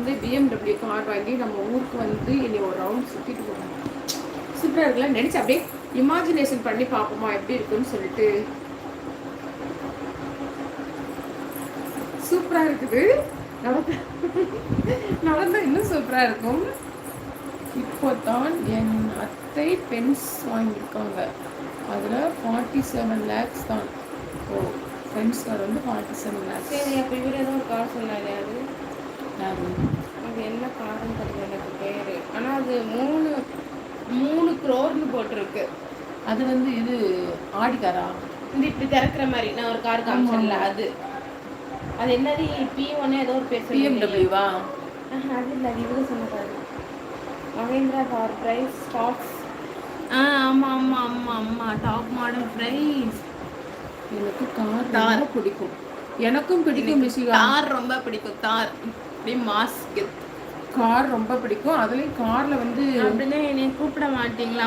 வந்து BMW car வாங்கி நம்ம ஊருக்கு வந்து இனி ஒரு ரவுண்ட் சுற்றிட்டு போகணும். சூப்பராக இருக்குல்ல, நினச்சி அப்படியே இமேஜினேஷன் பண்ணி பார்ப்போமா எப்படி இருக்குன்னு சொல்லிட்டு. சூப்பராக இருக்குது. நடந்தால் இன்னும் சூப்பராக இருக்கும். இப்போ தான் என் அத்தை பென்ஸ் வாங்கியிருக்காங்க. அதில் 47 lakhs தான். ஓ, ஃப்ரெண்ட்ஸ் கார் வந்து 47 lakhs. சரி, அப்போ இவர் ஏதோ ஒரு கார் சொன்னாரு. யாரு? அது என்ன காருன்னு தெரியல எனக்கு பேர். ஆனால் அது 3 crore போட்டிருக்கு. அது வந்து இது ஆடி காரா? இந்த இப்படி திறக்கிற மாதிரி நான் ஒரு கார் காமிச்சேன்ல, அது என்னது P1 ஏதோ ஒரு பேர். BMW-வா? அது இல்லை, அது இவங்க சொன்ன car. Mahindra car price tops. ஆமாம் ஆமாம் ஆமாம் ஆமாம், டாப் மாடல் ப்ரைஸ். எனக்கு கார் ரொம்ப பிடிக்கும். எனக்கும் பிடிக்கும் மிஷிகா. கார் ரொம்ப பிடிக்கும். கார் இப்படி மாஸ்க்கு கார் ரொம்ப பிடிக்கும். அதுலேயும் காரில் வந்து அப்படின்னா என்னை கூப்பிட மாட்டீங்களா?